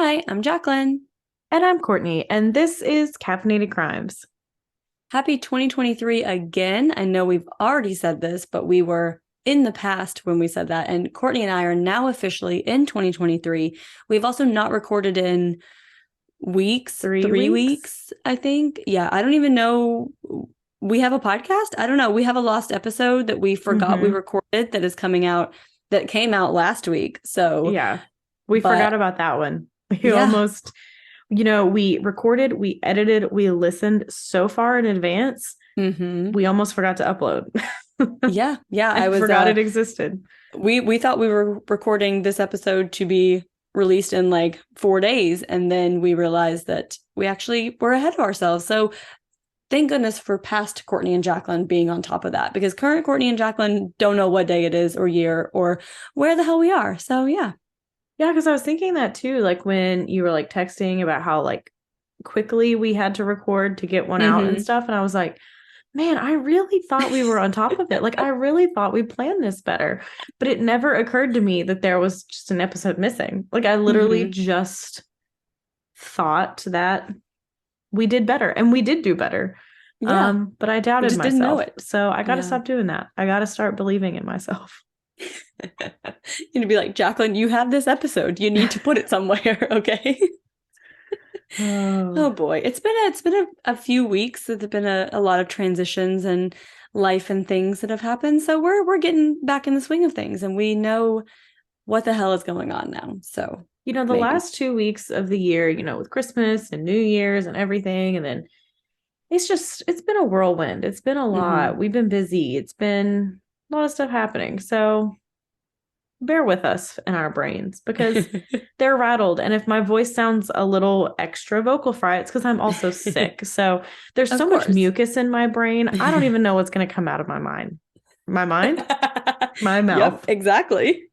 Hi, I'm Jacqueline. And I'm Courtney, and this is Caffeinated Crimes. Happy 2023 again. I know we've already said this, but we were in the past when we said that. And Courtney and I are now officially in 2023. We've also not recorded in weeks, 3 weeks? 3 weeks, I think. Yeah, I don't even know. We have a podcast? I don't know. We have a lost episode that we forgot we Mm-hmm. recorded that is coming out, that came out last week. So, Yeah, we forgot but about that one. We yeah. almost, we recorded, we edited, we listened so far in advance, Mm-hmm. we almost forgot to upload. Yeah, yeah. I I was forgot it existed. we thought we were recording this episode to be released in like 4 days, and then we realized that we actually were ahead of ourselves. So thank goodness for past Courtney and Jacqueline being on top of that, because current Courtney and Jacqueline don't know what day it is or year or where the hell we are. So yeah. Yeah, because I was thinking that too, like when you were like texting about how like quickly we had to record to get one out and Mm-hmm. stuff. And I was like, man, I really thought we were on top of it. Like, I really thought we planned this better. But it never occurred to me that there was just an episode missing. Like, I literally Mm-hmm. just thought that we did better, and we did do better. Yeah. But I We doubted just didn't know myself. it. So I got to Yeah. stop doing that. I got to start believing in myself. You'd be like, Jacqueline, you have this episode. You need to put it somewhere, okay? Oh, Oh boy, it's been a few weeks. There's been a lot of transitions and life and things that have happened. So we're getting back in the swing of things, and we know what the hell is going on now. So the maybe. last 2 weeks of the year, with Christmas and New Year's and everything, and then it's been a whirlwind. It's been a Hmm. lot. We've been busy. It's been a lot of stuff happening. So bear with us in our brains because they're rattled. And if my voice sounds a little extra vocal fry, it's because I'm also sick. So there's Of so much course. mucus in my brain. I don't even know what's going to come out of my mind. My mind? My Yep, mouth. exactly.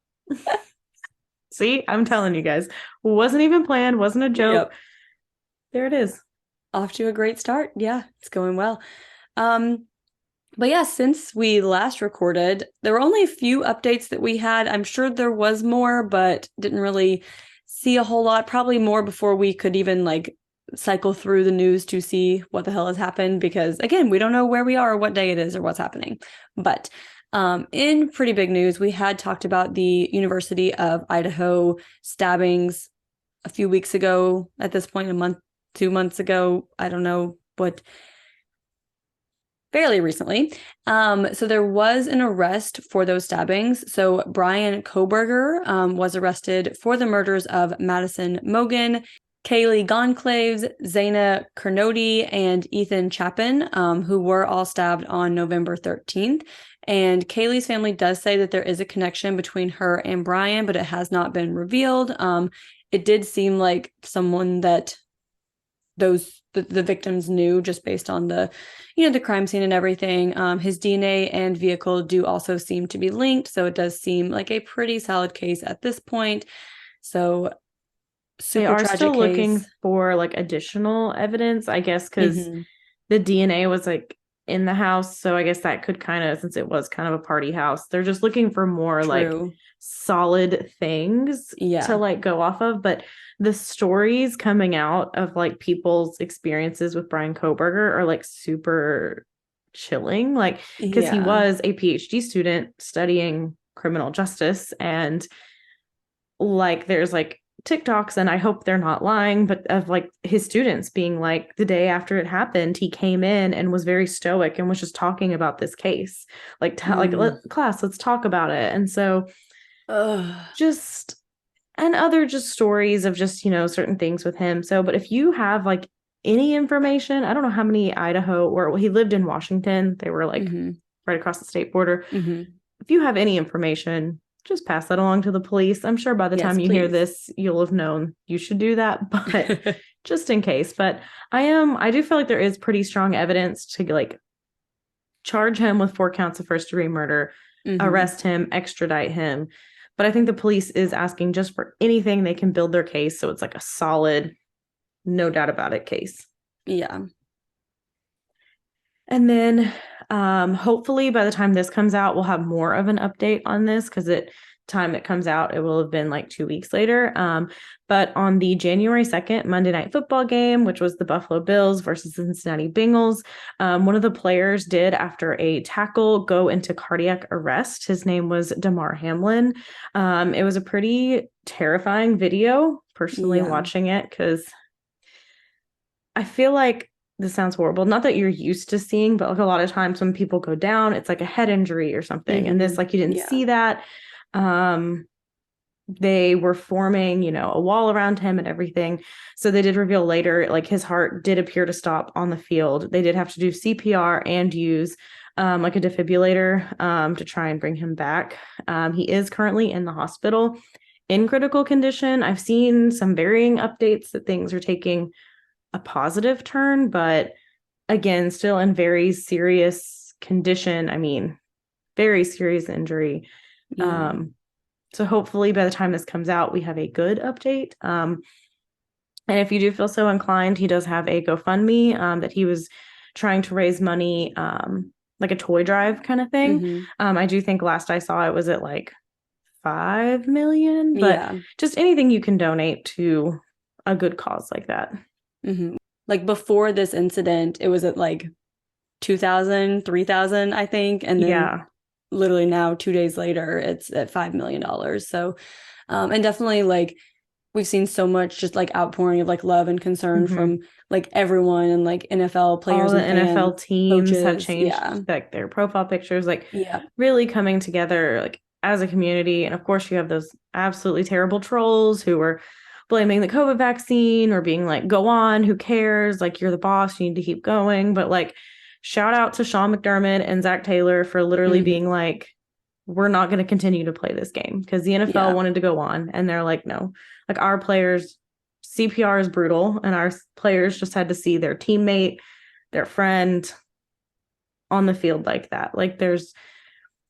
See, I'm telling you guys, wasn't even planned, wasn't a joke. Yep. There it is. Off to a great start. Yeah, it's going well. Um, But yeah, since we last recorded, there were only a few updates that we had. I'm sure there was more, but didn't really see a whole lot. Probably more before we could even like cycle through the news to see what the hell has happened. Because again, we don't know where we are or what day it is or what's happening. But in pretty big news, we had talked about the University of Idaho stabbings a few weeks ago. At this point, a month, 2 months ago, I don't know, but fairly recently. So there was an arrest for those stabbings. So Brian Koberger was arrested for the murders of Madison Mogen, Kaylee Gonclaves, Zaina Kernodi, and Ethan Chapin, who were all stabbed on November 13th. And Kaylee's family does say that there is a connection between her and Brian, but it has not been revealed. It did seem like someone that the victims knew, just based on the crime scene and everything. His DNA and vehicle do also seem to be linked, so it does seem like a pretty solid case at this point. So They super are tragic still case. looking for like additional evidence, I guess, because Mm-hmm. the DNA was like in the house. So I guess that could kind of, since it was kind of a party house, they're just looking for more like True. solid things to Yeah. like go off of. But the stories coming out of like people's experiences with Brian Koberger are like super chilling. Like, because he Yeah. was a PhD student studying criminal justice, and like there's like TikToks, and I hope they're not lying, but of like his students being like, the day after it happened, he came in and was very stoic and was just talking about this case. Like, Mm. class, let's talk about it. And so Ugh. just, and other just stories of just, certain things with him. So, but if you have like any information, I don't know how many Idaho, or well, he lived in Washington. They were like Mm-hmm. right across the state border. Mm-hmm. If you have any information, just pass that along to the police. I'm sure by the Yes, time you hear please. this, you'll have known you should do that, but just in case. But I do feel like there is pretty strong evidence to like charge him with 4 counts of first degree murder, Mm-hmm. arrest him, extradite him. But I think the police is asking just for anything they can build their case. So it's like a solid, no doubt about it case. Yeah. And then hopefully by the time this comes out, we'll have more of an update on this, because time it comes out, it will have been like 2 weeks later. But on the January 2nd Monday Night Football game, which was the Buffalo Bills versus the Cincinnati Bengals, one of the players did, after a tackle, go into cardiac arrest. His name was Damar Hamlin. It was a pretty terrifying video, personally watching it, because I feel like this sounds horrible. Not that you're used to seeing, but like a lot of times when people go down, it's like a head injury or something. And this, like, you didn't see that. They were forming, a wall around him and everything. So they did reveal later, like, his heart did appear to stop on the field. They did have to do CPR and use like a defibrillator to try and bring him back. He is currently in the hospital in critical condition. I've seen some varying updates that things are taking a positive turn, but again, still in very serious condition. I mean, very serious injury. So hopefully by the time this comes out, we have a good update. And if you do feel so inclined, he does have a GoFundMe that he was trying to raise money, like a toy drive kind of thing. I do think last I saw it was at like 5 million, but just anything you can donate to a good cause like that. Like before this incident, it was at like 2,000, 3,000, I think. And then literally now, 2 days later, it's at $5 million. So, and definitely, like, we've seen so much just like outpouring of like love and concern from like everyone, and like NFL players. All the and fans, NFL teams coaches, have changed like their profile pictures, like really coming together like as a community. And of course you have those absolutely terrible trolls who were blaming the COVID vaccine or being like, go on, who cares? Like, you're the boss, you need to keep going. But like, shout out to Sean McDermott and Zach Taylor for literally being like, we're not going to continue to play this game, because the NFL wanted to go on, and they're like, no, like, our players, CPR is brutal, and our players just had to see their teammate, their friend on the field like that. Like,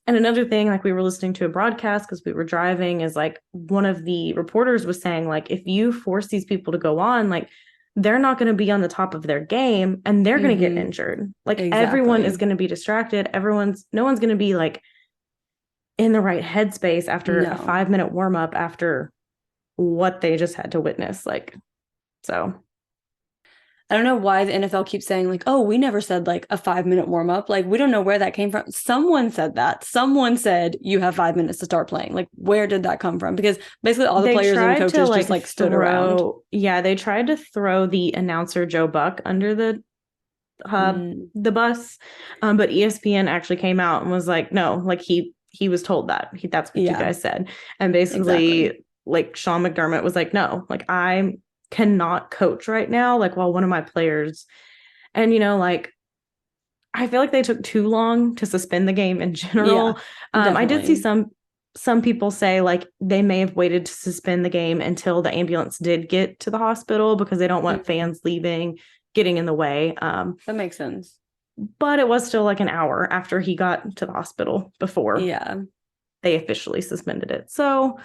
and another thing, like, we were listening to a broadcast because we were driving, is like, one of the reporters was saying, like, if you force these people to go on, like, they're not going to be on the top of their game, and they're going to get injured. Like, everyone is going to be distracted. No one's going to be like in the right headspace after a 5-minute warm up after what they just had to witness. Like, so I don't know why the NFL keeps saying like, oh, we never said like a 5-minute warm up. Like, we don't know where that came from. Someone said that. Someone said you have 5 minutes to start playing. Like, where did that come from? Because basically all the players and coaches just like stood around. Yeah, they tried to throw the announcer Joe Buck under the bus, but ESPN actually came out and was like, no, like he was told that that's what you guys said, and basically like Sean McDermott was like, no, like, I cannot coach right now, like, while one of my players, and like, I feel like they took too long to suspend the game in general. I did see some people say like they may have waited to suspend the game until the ambulance did get to the hospital, because they don't want fans leaving, getting in the way. That makes sense. But it was still like an hour after he got to the hospital before they officially suspended it. So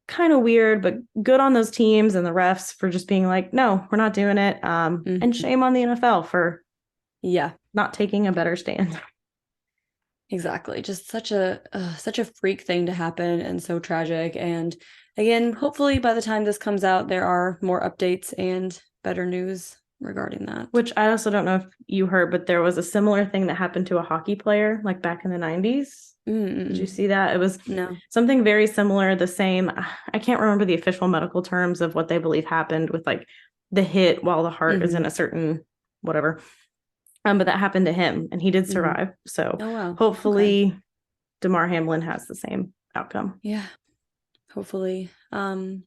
kind of weird, but good on those teams and the refs for just being like, no, we're not doing it. And shame on the NFL for not taking a better stand. Exactly. Just such a freak thing to happen, and so tragic. And again, hopefully by the time this comes out, there are more updates and better news regarding that. Which I also don't know if you heard, but there was a similar thing that happened to a hockey player like back in the 90s. Did you see that? It was something very similar, the same. I can't remember the official medical terms of what they believe happened with like the hit while the heart is in a certain whatever. But that happened to him, and he did survive. So hopefully Damar Hamlin has the same outcome. Yeah, hopefully. And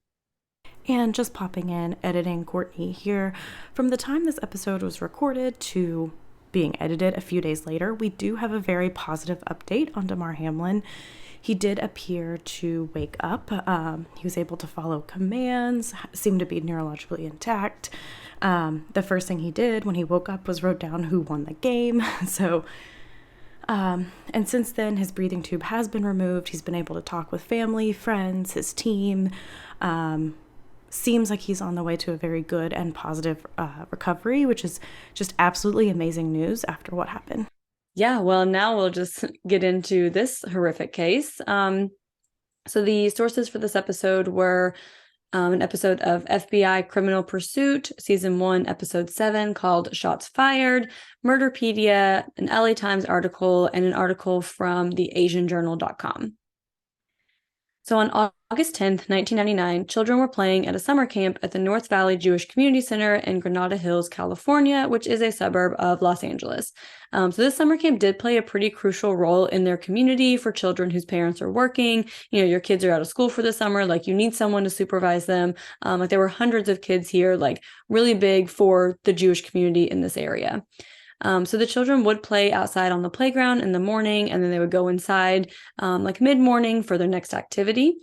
just popping in, editing Courtney here. From the time this episode was recorded to being edited a few days later, we do have a very positive update on Damar Hamlin. He did appear to wake up. He was able to follow commands, seemed to be neurologically intact. The first thing he did when he woke up was wrote down who won the game. So, and since then, his breathing tube has been removed. He's been able to talk with family, friends, his team. Seems like he's on the way to a very good and positive recovery, which is just absolutely amazing news after what happened. Yeah, well, now we'll just get into this horrific case. So the sources for this episode were an episode of FBI Criminal Pursuit, Season 1, Episode 7, called Shots Fired, Murderpedia, an LA Times article, and an article from the AsianJournal.com. So on August 10th, 1999, children were playing at a summer camp at the North Valley Jewish Community Center in Granada Hills, California, which is a suburb of Los Angeles. So this summer camp did play a pretty crucial role in their community for children whose parents are working. You know, your kids are out of school for the summer, like you need someone to supervise them. Like there were hundreds of kids here, like really big for the Jewish community in this area. So the children would play outside on the playground in the morning, and then they would go inside like mid-morning for their next activity.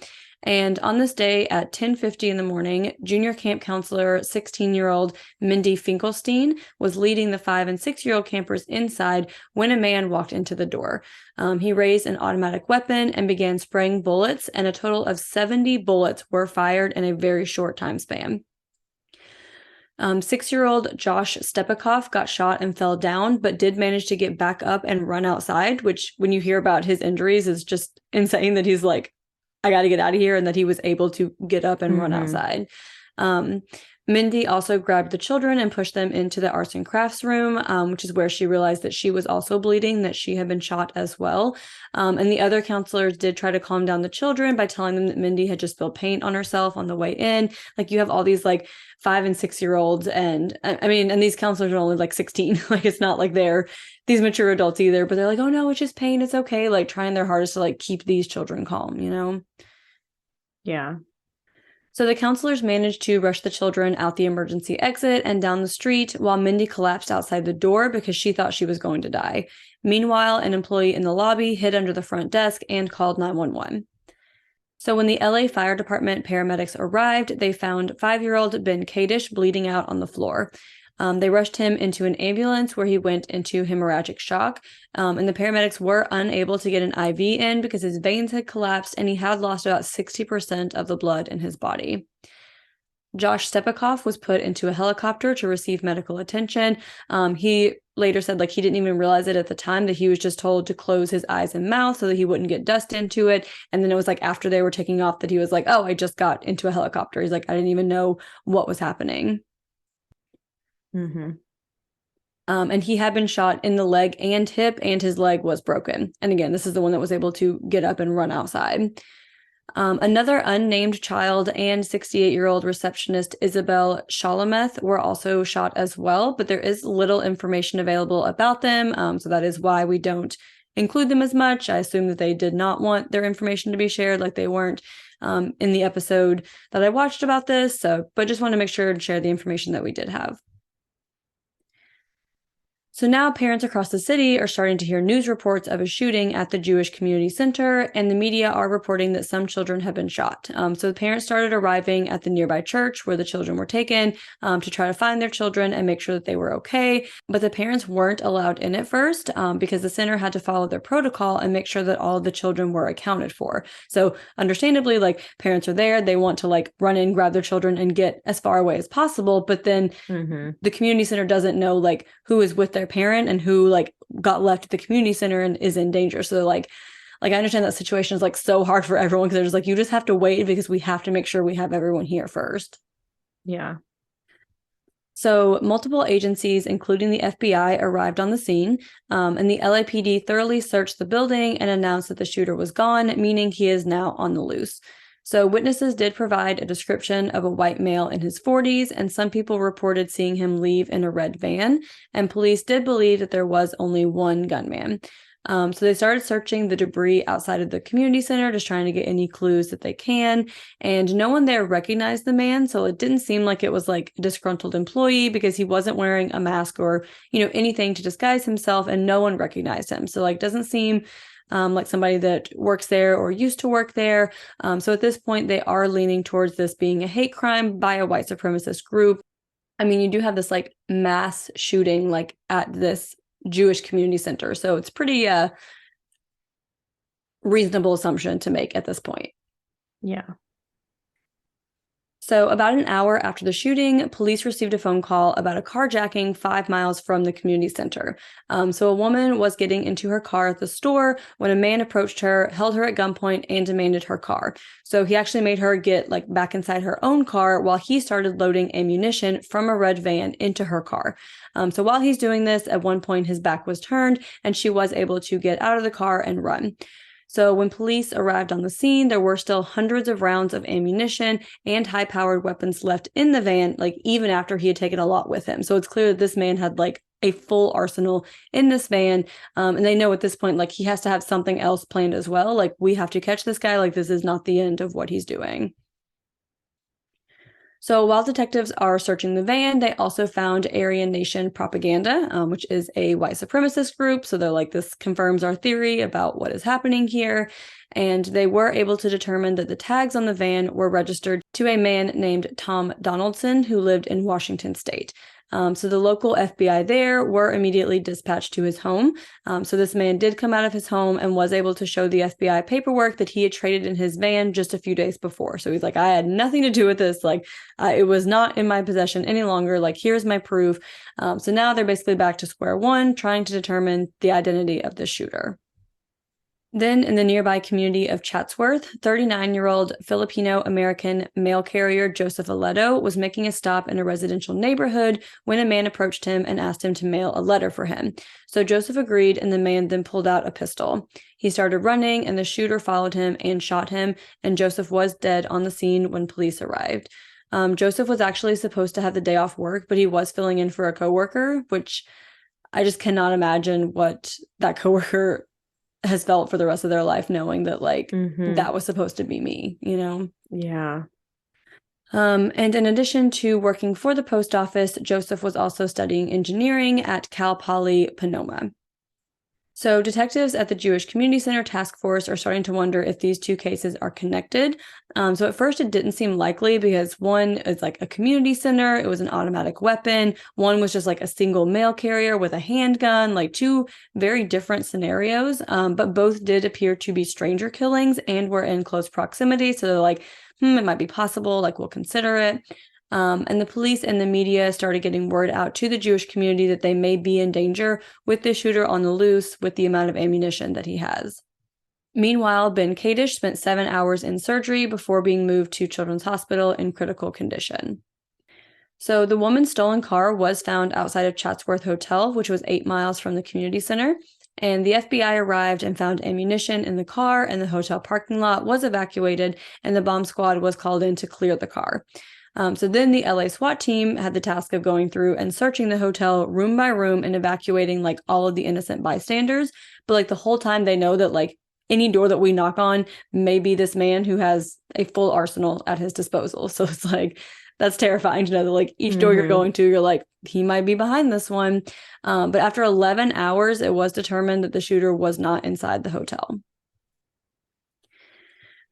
And on this day at 10:50 in the morning, junior camp counselor 16-year-old Mindy Finkelstein was leading the 5- and 6-year-old campers inside when a man walked into the door. He raised an automatic weapon and began spraying bullets, and a total of 70 bullets were fired in a very short time span. 6-year-old Josh Stepikoff got shot and fell down, but did manage to get back up and run outside, which when you hear about his injuries is just insane that he's like, I got to get out of here, and that he was able to get up and run outside. Mindy also grabbed the children and pushed them into the arts and crafts room, which is where she realized that she was also bleeding, that she had been shot as well. And the other counselors did try to calm down the children by telling them that Mindy had just spilled paint on herself on the way in. Like you have all these like 5- and 6-year-olds, and I mean, and these counselors are only like 16. Like it's not like they're these mature adults either, but they're like, oh no, it's just paint, it's okay. Like trying their hardest to like keep these children calm, you know? Yeah. So the counselors managed to rush the children out the emergency exit and down the street while Mindy collapsed outside the door because she thought she was going to die. Meanwhile, an employee in the lobby hid under the front desk and called 911. So when the LA Fire Department paramedics arrived, they found 5-year-old Ben Kadish bleeding out on the floor. They rushed him into an ambulance where he went into hemorrhagic shock, and the paramedics were unable to get an IV in because his veins had collapsed and he had lost about 60% of the blood in his body. Josh Stepikoff was put into a helicopter to receive medical attention. He later said like he didn't even realize it at the time, that he was just told to close his eyes and mouth so that he wouldn't get dust into it. And then it was like after they were taking off that he was like, oh, I just got into a helicopter. He's like, I didn't even know what was happening. And he had been shot in the leg and hip, and his leg was broken. And again, this is the one that was able to get up and run outside. Another unnamed child and 68-year-old receptionist Isabel Shalameth were also shot as well, but there is little information available about them. So that is why we don't include them as much. I assume that they did not want their information to be shared, like they weren't in the episode that I watched about this. But just want to make sure to share the information that we did have. So now parents across the city are starting to hear news reports of a shooting at the Jewish Community Center, and the media are reporting that some children have been shot. So the parents started arriving at the nearby church where the children were taken to try to find their children and make sure that they were okay. But the parents weren't allowed in at first because the center had to follow their protocol and make sure that all of the children were accounted for. So understandably, like parents are there, they want to like run in, grab their children and get as far away as possible. But then the community center doesn't know like who is with their parent and who like got left at the community center and is in danger. So like I understand that situation is like so hard for everyone because they're just like, you just have to wait because we have to make sure we have everyone here first. Yeah. So multiple agencies, including the FBI, arrived on the scene, and the LAPD thoroughly searched the building and announced that the shooter was gone, meaning he is now on the loose. So witnesses did provide a description of a white male in his 40s, and some people reported seeing him leave in a red van, and police did believe that there was only one gunman. So they started searching the debris outside of the community center, just trying to get any clues that they can, and no one there recognized the man, so it didn't seem like it was like a disgruntled employee because he wasn't wearing a mask or, you know, anything to disguise himself, and no one recognized him. So like doesn't seem like somebody that works there or used to work there. So at this point, they are leaning towards this being a hate crime by a white supremacist group. I mean, you do have this like mass shooting like at this Jewish community center. So it's pretty reasonable assumption to make at this point. Yeah. So, about an hour after the shooting, police received a phone call about a carjacking 5 miles from the community center. So, a woman was getting into her car at the store when a man approached her, held her at gunpoint, and demanded her car. So, he actually made her get back inside her own car while he started loading ammunition from a red van into her car. So, while he's doing this, at one point his back was turned and she was able to get out of the car and run. So when police arrived on the scene, there were still hundreds of rounds of ammunition and high-powered weapons left in the van, even after he had taken a lot with him. So it's clear that this man had a full arsenal in this van. And they know at this point, he has to have something else planned as well. We have to catch this guy. This is not the end of what he's doing. So while detectives are searching the van, they also found Aryan Nation Propaganda, which is a white supremacist group. So they're this confirms our theory about what is happening here. And they were able to determine that the tags on the van were registered to a man named Tom Donaldson, who lived in Washington State. So the local FBI there were immediately dispatched to his home. So this man did come out of his home and was able to show the FBI paperwork that he had traded in his van just a few days before. So he's I had nothing to do with this. It was not in my possession any longer. Here's my proof. So now they're basically back to square one, trying to determine the identity of the shooter. Then, in the nearby community of Chatsworth, 39-year-old Filipino American mail carrier Joseph Ileto was making a stop in a residential neighborhood when a man approached him and asked him to mail a letter for him. So Joseph agreed, and the man then pulled out a pistol. He started running, and the shooter followed him and shot him, and Joseph was dead on the scene when police arrived. Joseph was actually supposed to have the day off work, but he was filling in for a coworker, which I just cannot imagine what that coworker has felt for the rest of their life, knowing that that was supposed to be me, Yeah. And in addition to working for the post office, Joseph was also studying engineering at Cal Poly Panoma. So detectives at the Jewish Community Center Task Force are starting to wonder if these two cases are connected. So at first it didn't seem likely because one is a community center. It was an automatic weapon. One was just a single mail carrier with a handgun, two very different scenarios. But both did appear to be stranger killings and were in close proximity. So they're it might be possible, we'll consider it. And the police and the media started getting word out to the Jewish community that they may be in danger with the shooter on the loose with the amount of ammunition that he has. Meanwhile, Ben Kadish spent 7 hours in surgery before being moved to Children's Hospital in critical condition. So the woman's stolen car was found outside of Chatsworth Hotel, which was 8 miles from the community center. And the FBI arrived and found ammunition in the car, and the hotel parking lot was evacuated, and the bomb squad was called in to clear the car. So then the LA SWAT team had the task of going through and searching the hotel room by room and evacuating all of the innocent bystanders. But the whole time they know that any door that we knock on may be this man who has a full arsenal at his disposal. So it's that's terrifying to know that each door you're going to, you're he might be behind this one. But after 11 hours, it was determined that the shooter was not inside the hotel.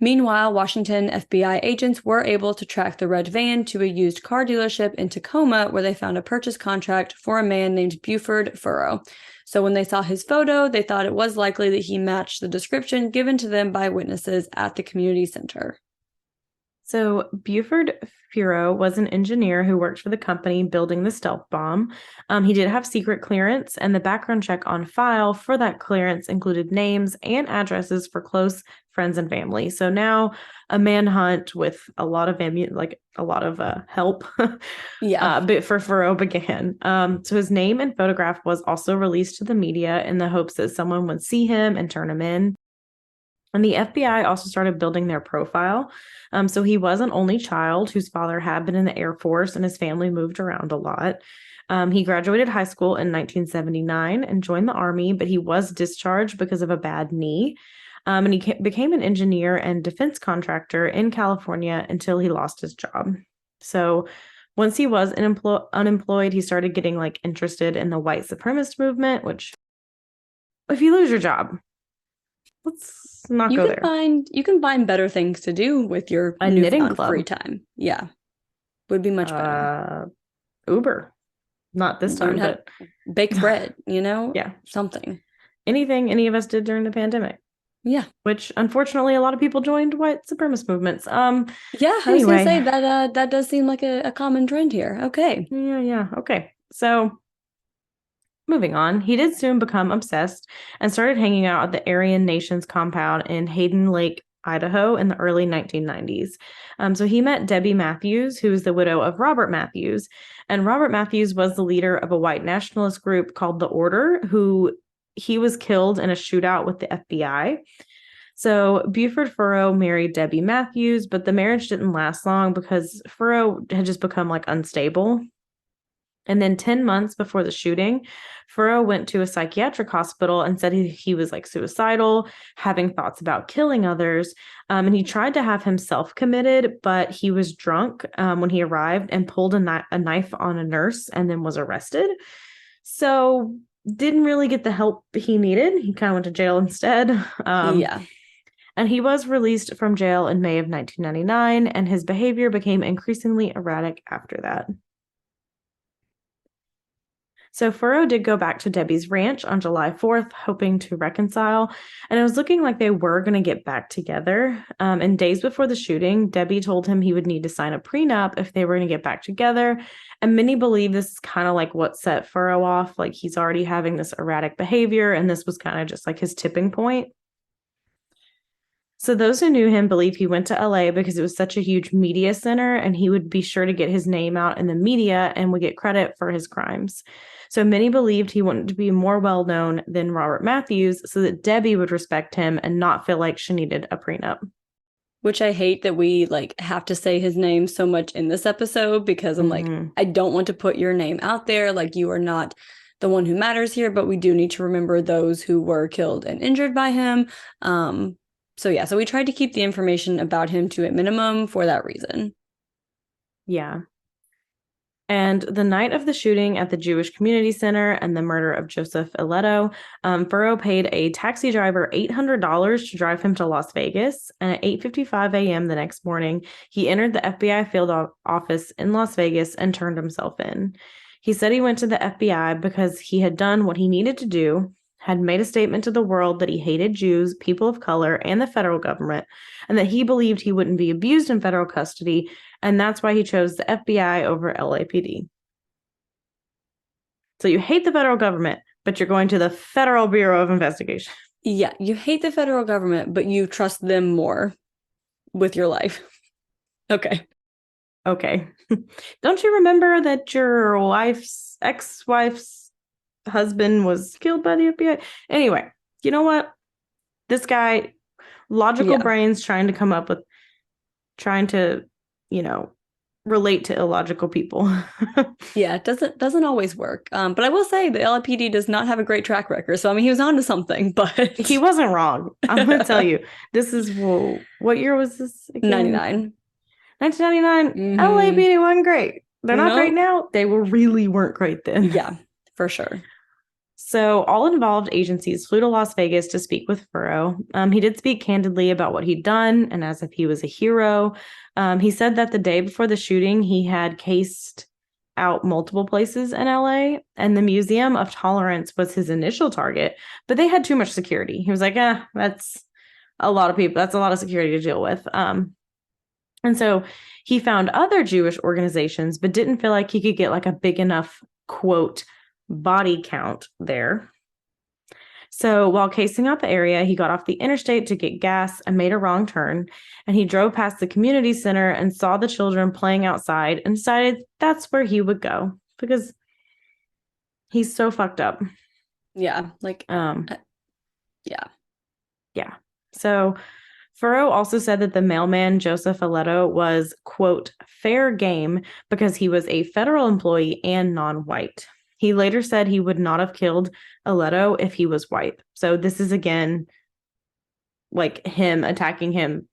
Meanwhile, Washington FBI agents were able to track the red van to a used car dealership in Tacoma, where they found a purchase contract for a man named Buford Furrow. So when they saw his photo, they thought it was likely that he matched the description given to them by witnesses at the community center. So Buford Furrow was an engineer who worked for the company building the stealth bomb. He did have secret clearance, and the background check on file for that clearance included names and addresses for close friends and family. So now a manhunt with a lot of help but for Furrow began. So his name and photograph was also released to the media in the hopes that someone would see him and turn him in. And the FBI also started building their profile. So he was an only child whose father had been in the Air Force, and his family moved around a lot. He graduated high school in 1979 and joined the Army, but he was discharged because of a bad knee. And he became an engineer and defense contractor in California until he lost his job. So once he was unemployed, he started getting interested in the white supremacist movement, which if you lose your job, let's not go there. You can find better things to do with your knitting club. Free time. Yeah. Would be much better. Uber. Not this time, but bake bread, Yeah. Something. Anything any of us did during the pandemic. Yeah. which unfortunately a lot of people joined white supremacist movements. Yeah, I was gonna Anyway, say that that does seem like a common trend here. Okay. yeah. Okay. So moving on, he did soon become obsessed and started hanging out at the Aryan Nations compound in Hayden Lake, Idaho in the early 1990s. So he met Debbie Matthews, who is the widow of Robert Matthews. And Robert Matthews was the leader of a white nationalist group called The Order, who he was killed in a shootout with the FBI. So Buford Furrow married Debbie Matthews, but the marriage didn't last long because Furrow had just become like unstable. And then 10 months before the shooting, Furrow went to a psychiatric hospital and said he was like suicidal, having thoughts about killing others. And he tried to have himself committed, but he was drunk when he arrived and pulled a knife on a nurse and then was arrested. So didn't really get the help he needed. He kind of went to jail instead. Yeah. And he was released from jail in May of 1999, and his behavior became increasingly erratic after that. So Furrow did go back to Debbie's ranch on July 4th, hoping to reconcile, and it was looking like they were going to get back together. And days before the shooting, Debbie told him he would need to sign a prenup if they were going to get back together. And many believe this is kind of like what set Furrow off. Like he's already having this erratic behavior, and this was kind of just like his tipping point. So those who knew him believe he went to LA because it was such a huge media center and he would be sure to get his name out in the media and would get credit for his crimes. So many believed he wanted to be more well known than Robert Matthews so that Debbie would respect him and not feel like she needed a prenup. Which I hate that we like have to say his name so much in this episode because I'm like, I don't want to put your name out there. Like you are not the one who matters here, but we do need to remember those who were killed and injured by him. So yeah, so we tried to keep the information about him to a minimum for that reason. Yeah. And the night of the shooting at the Jewish Community Center and the murder of Joseph Ileto, Furrow paid a taxi driver $800 to drive him to Las Vegas. And at 8:55 a.m. the next morning, he entered the FBI field office in Las Vegas and turned himself in. He said he went to the FBI because he had done what he needed to do, had made a statement to the world that he hated Jews, people of color, and the federal government, and that he believed he wouldn't be abused in federal custody, and that's why he chose the FBI over LAPD. So you hate the federal government, but you're going to the Federal Bureau of Investigation. Yeah, you hate the federal government, but you trust them more with your life. Okay. Okay. Don't you remember that your ex-wife's husband was killed by the FBI? Anyway, you know what? This guy, logical brains trying to, relate to illogical people. Yeah, it doesn't always work. But I will say the LAPD does not have a great track record. So I mean, he was onto something, but he wasn't wrong. I'm going to tell you. This is what year was this again? 99. 1999. LAPD wasn't great. They're not great now. They really weren't great then. Yeah, for sure. So all involved agencies flew to Las Vegas to speak with Furrow. He did speak candidly about what he'd done and as if he was a hero. He said that the day before the shooting, he had cased out multiple places in LA, and the Museum of Tolerance was his initial target, but they had too much security. He was like, that's a lot of people. That's a lot of security to deal with. And so he found other Jewish organizations, but didn't feel like he could get like a big enough, quote, body count there. So while casing out the area, he got off the interstate to get gas and made a wrong turn. And he drove past the community center and saw the children playing outside and decided that's where he would go because he's so fucked up. Yeah. Yeah. So Furrow also said that the mailman, Joseph Ileto, was, quote, fair game because he was a federal employee and non-white. He later said he would not have killed Ileto if he was white. So this is, again, like him attacking him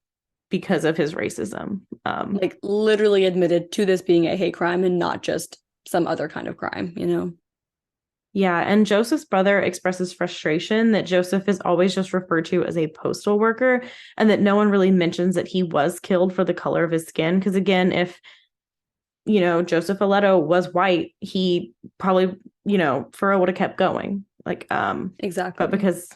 because of his racism. Like literally admitted to this being a hate crime and not just some other kind of crime, you know? Yeah, and Joseph's brother expresses frustration that Joseph is always just referred to as a postal worker and that no one really mentions that he was killed for the color of his skin. Because again, if, Joseph Ileto was white, he probably, Furrow would have kept going. Like, exactly. but because,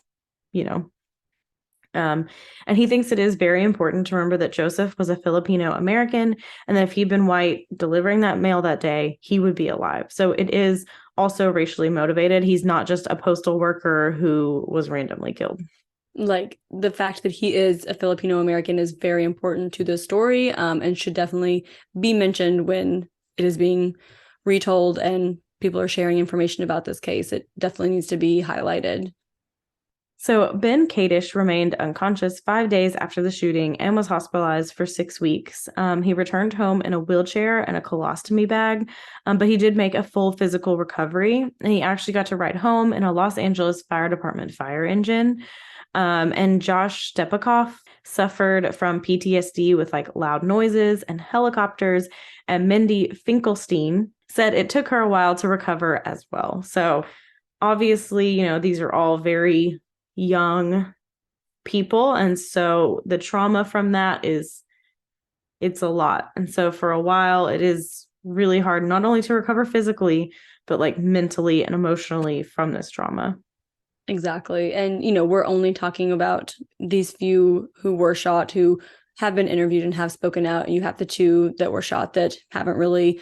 And he thinks it is very important to remember that Joseph was a Filipino American, and that if he'd been white delivering that mail that day, he would be alive. So it is also racially motivated. He's not just a postal worker who was randomly killed. Like the fact that he is a Filipino American is very important to the story, and should definitely be mentioned when it is being retold and people are sharing information about this case. It definitely needs to be highlighted. So Ben Kadish remained unconscious 5 days after the shooting and was hospitalized for 6 weeks. He returned home in a wheelchair and a colostomy bag, but he did make a full physical recovery. And he actually got to ride home in a Los Angeles Fire Department fire engine. And Josh Stepakoff suffered from PTSD with like loud noises and helicopters. And Mindy Finkelstein said it took her a while to recover as well. So obviously, these are all very young people. And so the trauma from that it's a lot. And so for a while, it is really hard, not only to recover physically, but like mentally and emotionally from this trauma. Exactly. And, we're only talking about these few who were shot, who have been interviewed and have spoken out. And you have the two that were shot that haven't really,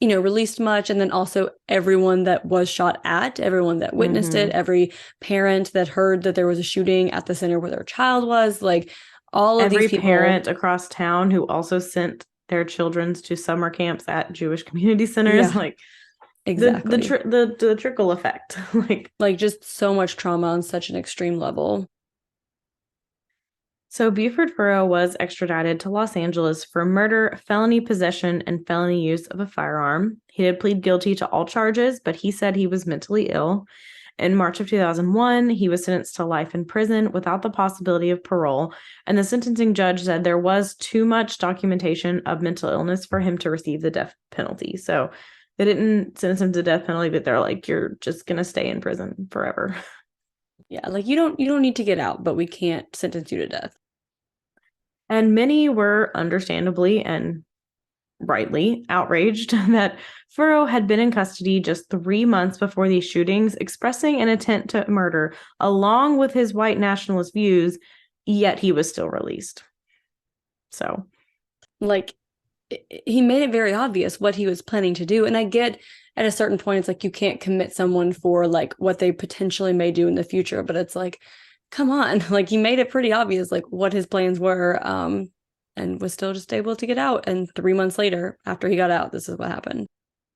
released much. And then also everyone that was shot at, everyone that witnessed it, every parent that heard that there was a shooting at the center where their child was, like all of every these people. Parent across town who also sent their children to summer camps at Jewish community centers. Yeah. Like exactly the trickle effect. like just so much trauma on such an extreme level. So Buford Furrow was extradited to Los Angeles for murder, felony possession, and felony use of a firearm. He did plead guilty to all charges, but he said he was mentally ill. In March of 2001, he was sentenced to life in prison without the possibility of parole, and the sentencing judge said there was too much documentation of mental illness for him to receive the death penalty. So they didn't sentence him to death penalty, but they're like, you're just going to stay in prison forever. Yeah, like you don't need to get out, but we can't sentence you to death. And many were understandably and rightly outraged that Furrow had been in custody just 3 months before these shootings, expressing an intent to murder along with his white nationalist views, yet he was still released. So, like, he made it very obvious what he was planning to do. And I get at a certain point, it's like you can't commit someone for like what they potentially may do in the future, but it's like, come on, like he made it pretty obvious like what his plans were, and was still just able to get out. And 3 months later, after he got out, this is what happened.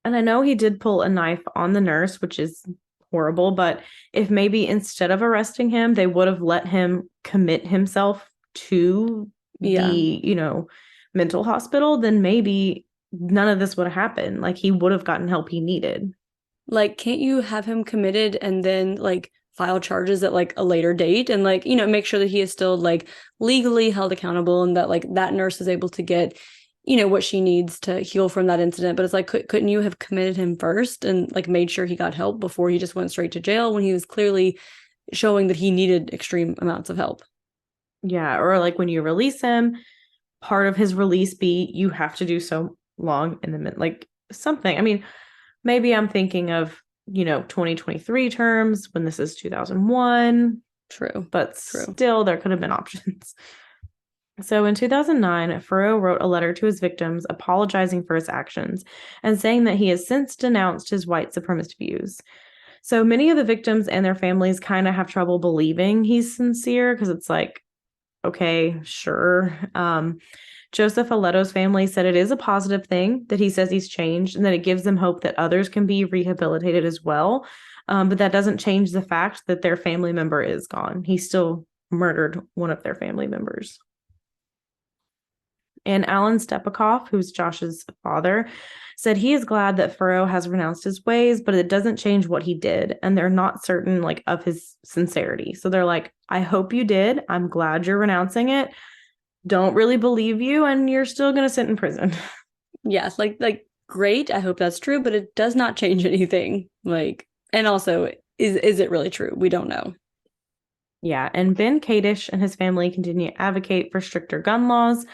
And I know he did pull a knife on the nurse, which is horrible, but if maybe instead of arresting him, they would have let him commit himself to the, mental hospital, then maybe none of this would have happened. Like he would have gotten help he needed. Like, can't you have him committed and then like file charges at like a later date and like, make sure that he is still like legally held accountable and that like that nurse is able to get, what she needs to heal from that incident. But it's like, couldn't you have committed him first and like made sure he got help before he just went straight to jail when he was clearly showing that he needed extreme amounts of help? Yeah. Or like when you release him, part of his release be you have to do so long in the like something. I mean, maybe I'm thinking of 2023 terms when this is 2001. True. But still, there could have been options. So in 2009, Furrow wrote a letter to his victims apologizing for his actions and saying that he has since denounced his white supremacist views. So many of the victims and their families kind of have trouble believing he's sincere because it's like, okay, sure. Joseph Ileto's family said it is a positive thing that he says he's changed and that it gives them hope that others can be rehabilitated as well. But that doesn't change the fact that their family member is gone. He still murdered one of their family members. And Alan Stepakoff, who's Josh's father, said he is glad that Furrow has renounced his ways, but it doesn't change what he did. And they're not certain like of his sincerity. So they're like, I hope you did. I'm glad you're renouncing it. Don't really believe you, and you're still going to sit in prison. Yes, like great. I hope that's true, but it does not change anything. Like, and also, is it really true? We don't know. Yeah, and Ben Kadish and his family continue to advocate for stricter gun laws.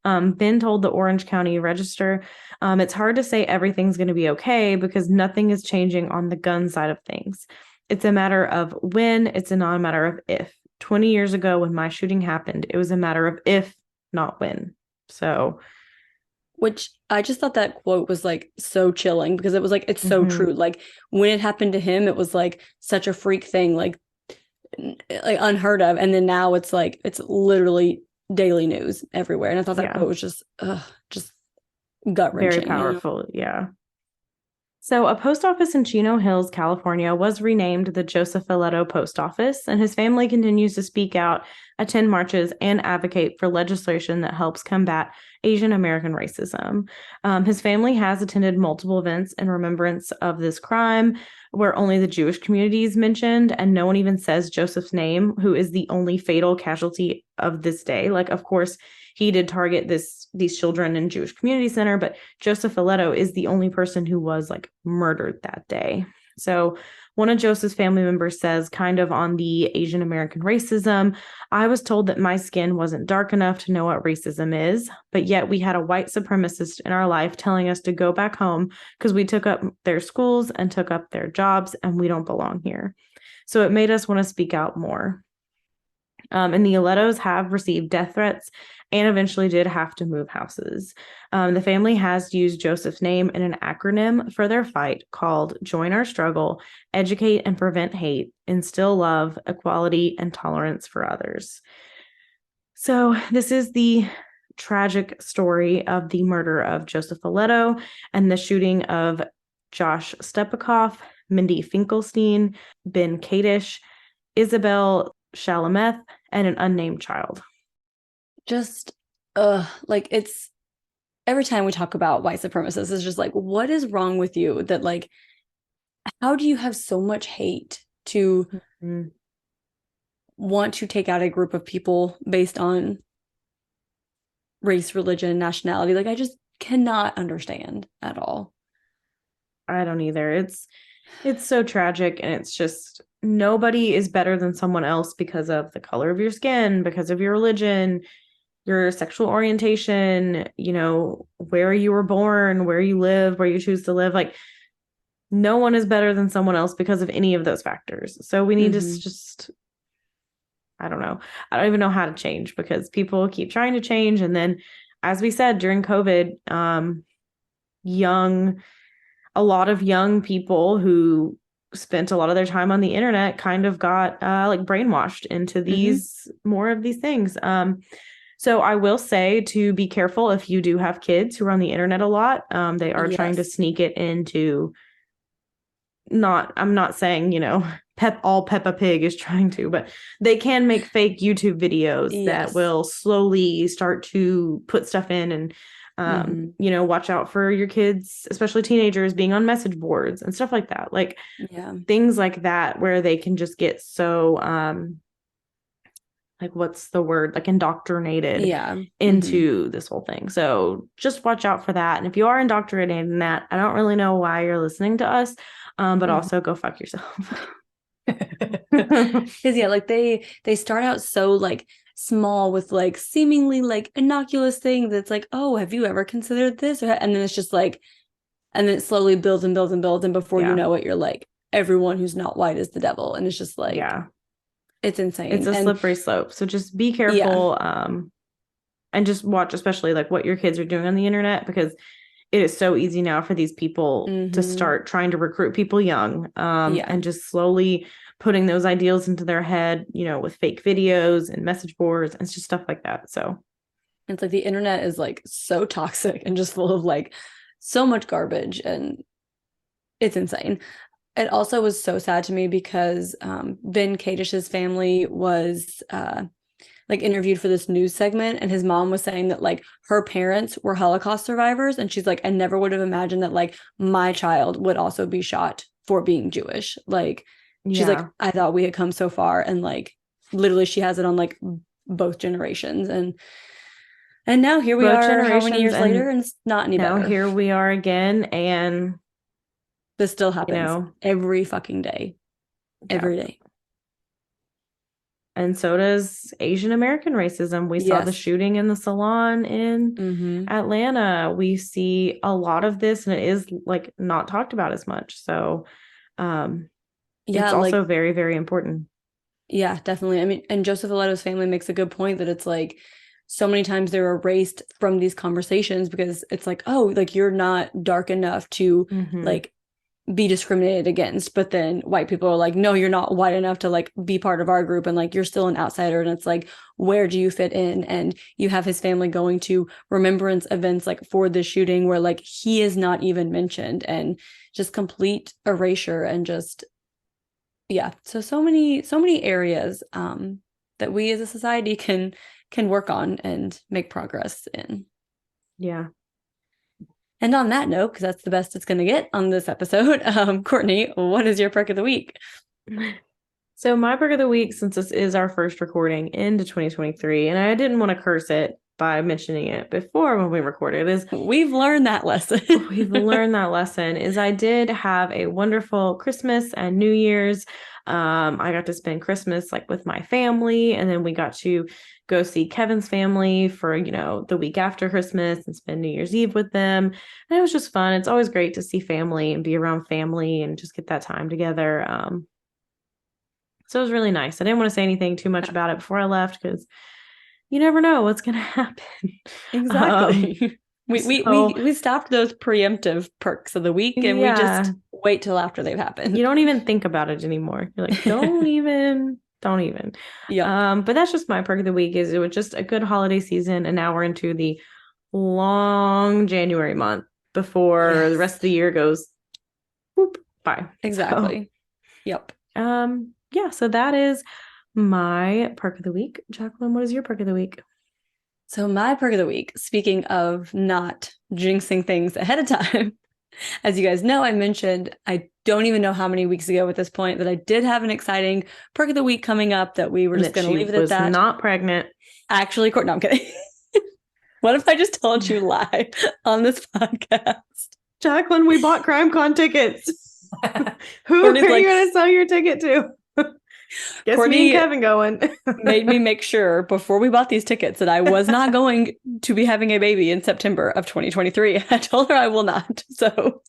Ben told the Orange County Register, it's hard to say everything's going to be okay because nothing is changing on the gun side of things. It's a matter of when, it's not a matter of if. 20 years ago when my shooting happened, it was a matter of if, not when. So, Which I just thought that quote was like so chilling because it was like it's so mhm. true. Like when it happened to him, it was like such a freak thing, like unheard of. And then now it's like it's literally daily news everywhere. And I thought that Yeah, quote was just gut very wrenching, you know? powerful. Yeah. So, a post office in Chino Hills, California, was renamed the Joseph Ileto Post Office, and his family continues to speak out, attend marches, and advocate for legislation that helps combat Asian American racism. His family has attended multiple events in remembrance of this crime, where only the Jewish community is mentioned, and no one even says Joseph's name, who is the only fatal casualty of this day. Like, of course, he did target these children in Jewish Community Center, but Joseph Ileto is the only person who was like murdered that day. So one of Joseph's family members says, kind of on the Asian American racism, I was told that my skin wasn't dark enough to know what racism is, but yet we had a white supremacist in our life telling us to go back home because we took up their schools and took up their jobs and we don't belong here. So it made us want to speak out more. And the Aletos have received death threats and eventually did have to move houses. The family has used Joseph's name in an acronym for their fight called Join Our Struggle, Educate and Prevent Hate, Instill Love, Equality, and Tolerance for Others. So, this is the tragic story of the murder of Joseph Ileto and the shooting of Josh Stepikoff, Mindy Finkelstein, Ben Kadish, Isabel Shalameth, and an unnamed child. Just like it's every time we talk about white supremacists, it's just like, what is wrong with you that like how do you have so much hate to Mm, want to take out a group of people based on race, religion, nationality? Like I just cannot understand at all. I don't either. It's so tragic, and it's just nobody is better than someone else because of the color of your skin, because of your religion, your sexual orientation, where you were born, where you live, where you choose to live. Like no one is better than someone else because of any of those factors. So we need to just, I don't know. I don't even know how to change because people keep trying to change. And then, as we said during COVID, young, a lot of young people who spent a lot of their time on the internet kind of got like brainwashed into these more of these things. So I will say to be careful if you do have kids who are on the internet a lot. They are trying to Yes. sneak it into I'm not saying, Peppa Pig is trying to, but they can make fake YouTube videos that Yes. will slowly start to put stuff in and watch out for your kids, especially teenagers, being on message boards and stuff like that. Like Yeah. things like that where they can just get so like what's the word? Like indoctrinated Yeah. into this whole thing. So just watch out for that. And if you are indoctrinated in that, I don't really know why you're listening to us. But also go fuck yourself. Because yeah, like they start out so like small with like seemingly like innocuous thing that's like, oh, have you ever considered this? And then it's just like, and then it slowly builds and builds and builds, and before you Yeah. know it, you're like, everyone who's not white is the devil, and it's just like, Yeah. it's It's insane. a And slippery slope. So just be yeah, careful. And just watch, especially like what your kids are doing on the internet, because it is so easy now for these people to start trying to recruit people young, yeah. and just slowly putting those ideals into their head, with fake videos and message boards and just stuff like that. So It's like the internet is like so toxic and just full of like so much garbage, and it's insane. It also was so sad to me because Ben Kadish's family was like interviewed for this news segment, and his mom was saying that like her parents were Holocaust survivors, and she's like, I never would have imagined that like my child would also be shot for being Jewish. Like she's like, yeah, I thought we had come so far, and like literally she has it on like both generations, and now here we both are how many generations, years later, and and it's not any now better. here we are again, and This still you happens know, every fucking day, yeah. every day. And so does Asian American racism. We saw the Yes. shooting in the salon in Atlanta. We see a lot of this, and it is like not talked about as much. So it's Yeah, like also very, very important. Yeah, definitely. I mean, and Joseph Ileto's family makes a good point that it's like so many times they're erased from these conversations because it's like, oh, like you're not dark enough to like be discriminated against. But then white people are like, no, you're not white enough to like be part of our group, and like you're still an outsider. And it's like, where do you fit in? And you have his family going to remembrance events like for the shooting where like he is not even mentioned, and just complete erasure. And just yeah, so many areas that we as a society can work on and make progress in. Yeah. And on that note, because that's the best it's going to get on this episode, Courtney, what is your perk of the week? So my perk of the week, since this is our first recording into 2023, and I didn't want to curse it by mentioning it before when we recorded, is we've learned that lesson. Is I did have a wonderful Christmas and New Year's. I got to spend Christmas like with my family, and then we got to go see Kevin's family for, you know, the week after Christmas and spend New Year's Eve with them. And it was just fun. It's always great to see family and be around family and just get that time together. So it was really nice. I didn't want to say anything too much about it before I left because you never know what's going to happen. Exactly. We stopped those preemptive perks of the week, and we just wait till after they've happened. You don't even think about it anymore. You're like, don't even. Yeah. But that's just my perk of the week. Is it was just a good holiday season, and now we're into the long January month before the rest of the year goes whoop by. Exactly. So, yep. Yeah, so that is my perk of the week. Jacqueline, what is your perk of the week? So my perk of the week, speaking of not jinxing things ahead of time, as you guys know, I mentioned, I don't even know how many weeks ago at this point, that I did have an exciting perk of the week coming up that we were just going to leave it at that. Not pregnant. Actually, no, I'm kidding. What if I just told you live on this podcast? Jacqueline, we bought CrimeCon tickets. Who are you going to sell your ticket to? Guess Courtney, me and Kevin going. Made me make sure before we bought these tickets that I was not going to be having a baby in September of 2023. I told her I will not. So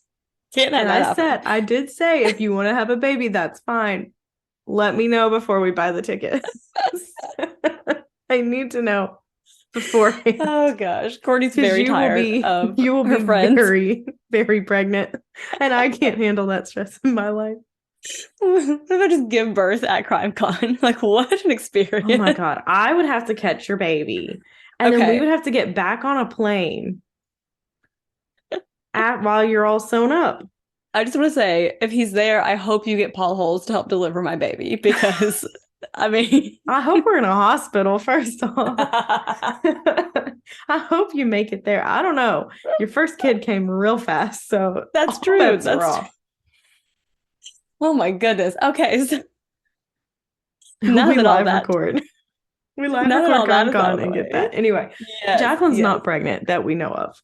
can't have that happen. I did say, if you want to have a baby, that's fine. Let me know before we buy the tickets. I need to know beforehand. Oh gosh, Courtney's very tired of you will her be friends. Very, very pregnant, and I can't handle that stress in my life. What if I just give birth at CrimeCon? Like, what an experience. Oh my God. I would have to catch your baby. And then we would have to get back on a plane while you're all sewn up. I just want to say, if he's there, I hope you get Paul Holes to help deliver my baby, because, I mean... I hope we're in a hospital, first off. I hope you make it there. I don't know. Your first kid came real fast, so... That's true. That's true. Oh my goodness. Okay. So now we live record. We live record CrimeCon and get that. Anyway, yes, Jacqueline's not pregnant that we know of.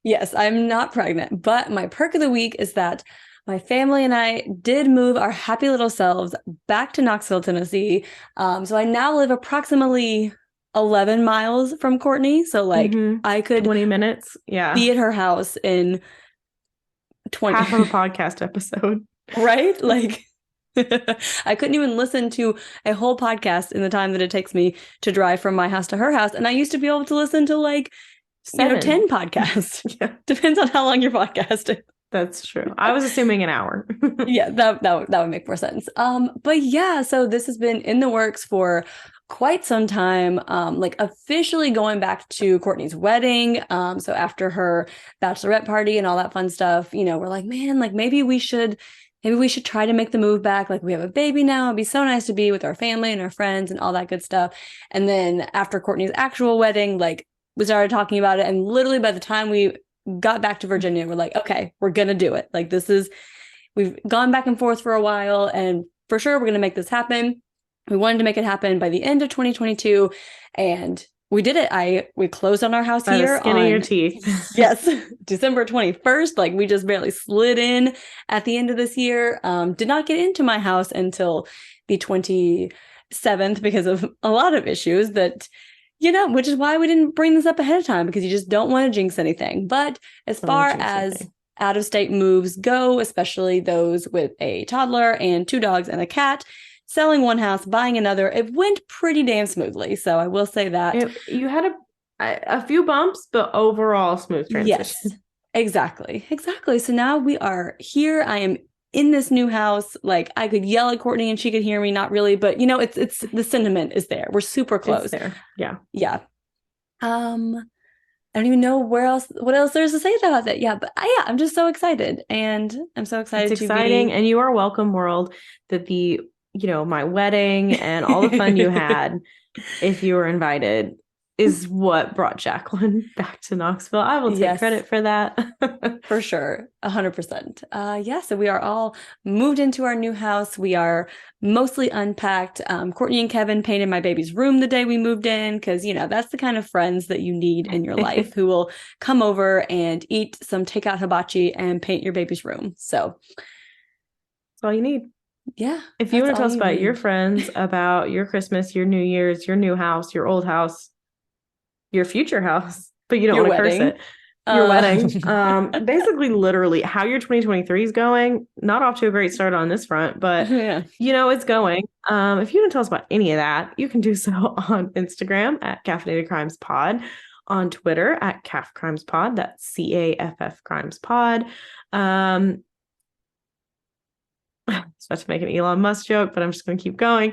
Yes, I'm not pregnant. But my perk of the week is that my family and I did move our happy little selves back to Knoxville, Tennessee. So I now live approximately 11 miles from Courtney. So like I could 20 minutes. Yeah. Be at her house in 20 half of a podcast episode. Right? Like, I couldn't even listen to a whole podcast in the time that it takes me to drive from my house to her house. And I used to be able to listen to like, 10 podcasts. Yeah. Depends on how long your podcast is. That's true. I was assuming an hour. Yeah, that would make more sense. But yeah, so this has been in the works for quite some time, like officially going back to Courtney's wedding. So after her bachelorette party and all that fun stuff, we're like, man, like maybe we should try to make the move back. Like we have a baby now. It'd be so nice to be with our family and our friends and all that good stuff. And then after Courtney's actual wedding, like we started talking about it. And literally by the time we got back to Virginia, we're like, okay, we're going to do it. Like we've gone back and forth for a while, and for sure we're going to make this happen. We wanted to make it happen by the end of 2022, and we did it. We closed on our house by here. The skin of your teeth. Yes. December 21st. Like we just barely slid in at the end of this year. Did not get into my house until the 27th because of a lot of issues that, which is why we didn't bring this up ahead of time, because you just don't want to jinx anything. But as far as out of state moves go, especially those with a toddler and 2 dogs and a cat, selling one house, buying another. It went pretty damn smoothly. So I will say that. You had a few bumps, but overall smooth transition. Yes, exactly. So now we are here. I am in this new house. Like I could yell at Courtney and she could hear me, not really, but it's the sentiment is there. We're super close. It's there. Yeah. Yeah. I don't even know what else there's to say about that. Yeah, but I'm just so excited, and I'm so excited. It's exciting, and you are welcome, world. That my wedding and all the fun you had, if you were invited, is what brought Jacqueline back to Knoxville. I will take credit for that. For sure. 100%. So we are all moved into our new house. We are mostly unpacked. Courtney and Kevin painted my baby's room the day we moved in because, that's the kind of friends that you need in your life who will come over and eat some takeout hibachi and paint your baby's room. So that's all you need. Yeah. If you want to tell us about your friends, about your Christmas, your New Year's, your new house, your old house, your future house, but you don't want to curse it. Your wedding. Basically, literally, how your 2023 is going. Not off to a great start on this front, but it's going. If you want to tell us about any of that, you can do so on Instagram at Caffeinated Crimes Pod, on Twitter at Caff Crimes Pod. That's CAFF Crimes Pod. I was about to make an Elon Musk joke, but I'm just going to keep going.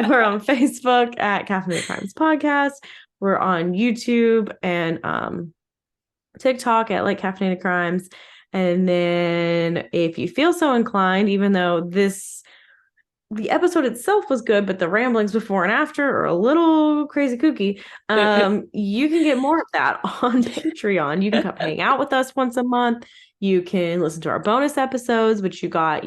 We're on Facebook at Caffeinated Crimes Podcast. We're on YouTube and TikTok at like Caffeinated Crimes. And then if you feel so inclined, even though the episode itself was good, but the ramblings before and after are a little crazy kooky, you can get more of that on Patreon. You can come hang out with us once a month. You can listen to our bonus episodes, which you got,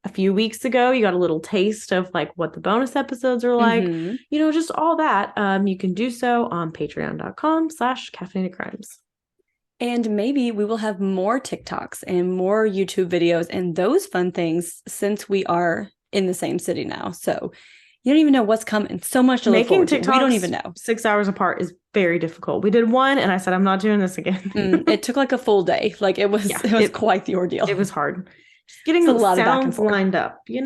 a few weeks ago. You got a little taste of like what the bonus episodes are like, just all that. You can do so on patreon.com/caffeinatedcrimes. And maybe we will have more TikToks and more YouTube videos and those fun things since we are in the same city now. So you don't even know what's coming. So much to look forward to. We don't even know. 6 hours apart is very difficult. We did one and I said, I'm not doing this again. It took like a full day. Like it was quite the ordeal. It was hard. Just getting the sounds lined up. You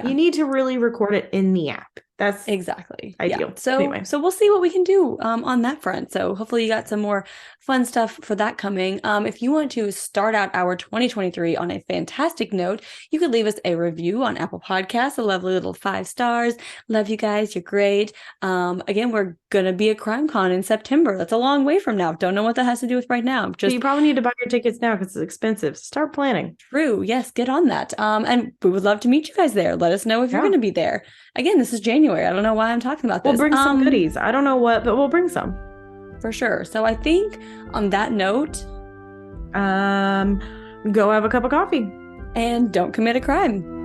need to really record it in the app. That's exactly ideal. Yeah. So we'll see what we can do on that front. So hopefully you got some more fun stuff for that coming. If you want to start out our 2023 on a fantastic note, you could leave us a review on Apple Podcasts, a lovely little 5 stars. Love you guys. You're great. Again, we're going to be at CrimeCon in September. That's a long way from now. Don't know what that has to do with right now. So you probably need to buy your tickets now because it's expensive. Start planning. True. Yes. Get on that. And we would love to meet you guys there. Let us know if you're going to be there. Again, this is January. I don't know why I'm talking about this. We'll bring some goodies. I don't know what, but we'll bring some. For sure. So I think on that note, go have a cup of coffee. And don't commit a crime.